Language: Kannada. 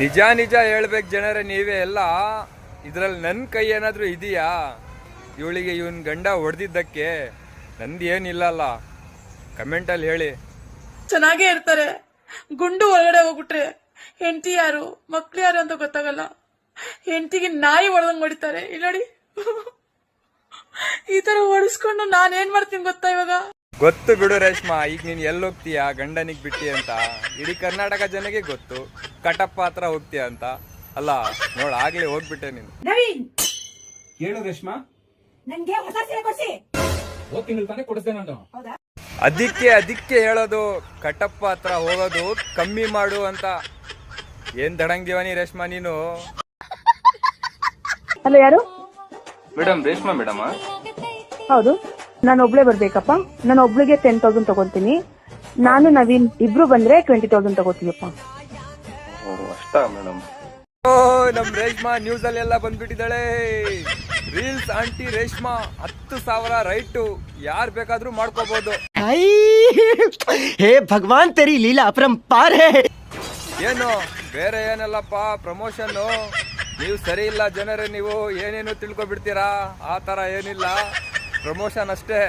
ನಿಜ ನಿಜ ಹೇಳ್ಬೇಕು ಜನರೇ, ನೀವೇ ಎಲ್ಲ. ಇದ್ರಲ್ಲಿ ನನ್ನ ಕೈ ಏನಾದ್ರೂ ಇದೆಯಾ? ಇವಳಿಗೆ ಇವನ್ ಗಂಡ ಹೊಡೆದಿದ್ದಕ್ಕೆ ನಂದು ಏನಿಲ್ಲಲ್ಲ. ಕಮೆಂಟಲ್ಲಿ ಹೇಳಿ. ಚೆನ್ನಾಗೇ ಇರ್ತಾರೆ, ಗುಂಡು ಒಳಗಡೆ ಹೋಗ್ಬಿಟ್ರೆ ಹೆಂಡತಿ ಯಾರು ಮಕ್ಳು ಯಾರು ಅಂತ ಗೊತ್ತಾಗಲ್ಲ. ಹೆಂಡತಿಗೆ ನಾಯಿ ಹೊಡೆದಂಗ್ ಹೊಡಿತಾರೆ. ಇಲ್ಲಿ ನೋಡಿ, ಈ ತರ ಹೊಡಿಸ್ಕೊಂಡು ನಾನೇನ್ ಮಾಡ್ತೀನಿ ಗೊತ್ತಾ ಇವಾಗ? ಗೊತ್ತು ಬಿಡು ರೇಷ್ಮಾ, ಈಗ ನೀನ್ ಎಲ್ಲಿ ಹೋಗ್ತೀಯಾ ಗಂಡನಿಗೆ ಬಿಟ್ಟಿ ಅಂತ ಇಡೀ ಕರ್ನಾಟಕ ಜನಗೆ ಗೊತ್ತು. ಕಟಪ್ಪ ಹತ್ರ ಹೋಗ್ತೀಯ ಅಂತ ಅಲ್ಲ. ನೋಡ್ ಆಗ್ಲೇ ಹೋಗ್ಬಿಟ್ಟೆ ನೀನು. ನವೀನ್, ಹೇಳು ರೇಷ್ಮಾ. ನನ್ಗೆ ಹೊಸ ಸೀರೆ ಕೊಡ್ಸಿ. ಹೋಗ್ ತಿಂಗಳು ತಾನೇ ಕೊಡಿಸ್ದೆ ನಾನು. ಹೌದಾ? ಅದಕ್ಕೆ ಹೇಳೋದು ಕಟಪ್ಪ ಹತ್ರ ಹೋಗೋದು ಕಮ್ಮಿ ಮಾಡು ಅಂತ. ಏನ್ ದಡಂಗಿವನಿ ರೇಷ್ಮಾ ನೀನು. ಹಲೋ, ಯಾರು? Madam Reshma madam. ಹೌದು, ನಾನು ಒಬ್ಳೆ ಬರ್ಬೇಕಪ್ಪ. ನಾನು ಒಬ್ಳಿಗೆ 10,000 ತಗೋತೀನಿ. ನಾನು ನವೀನ್ ಇಬ್ರು ಬಂದ್ರೆ 20,000 ತಗೋತೀಯಪ್ಪ. ಅಷ್ಟಾ ಮೇಡಮ್? ಓ, ನಮ್ ರೇಷ್ಮಾ ನ್ಯೂಸ್ ಅಲ್ಲೆಲ್ಲ ಬಂದ್ಬಿಟ್ಟಿದ್ದಾಳೆ. ರೀಲ್ಸ್ ಆಂಟಿ ರೇಷ್ಮಾ 10,000 ರೈಟು, ಯಾರ್ ಬೇಕಾದ್ರೂ ಮಾಡ್ಕೋಬಹುದು. हे भगवान तेरी लीला अपरंपार है. ಏನು ಬೇರೆ ಏನಲ್ಲಪ್ಪ, ಪ್ರಮೋಷನ್. ನೀವು ಸರಿ ಇಲ್ಲ ಜನರೇ, ನೀವು ಏನೇನು ತಿಳ್ಕೊಬಿಡ್ತೀರಾ. ಆ ತರ ಏನಿಲ್ಲ, ಪ್ರಮೋಷನ್ ಅಷ್ಟೇ.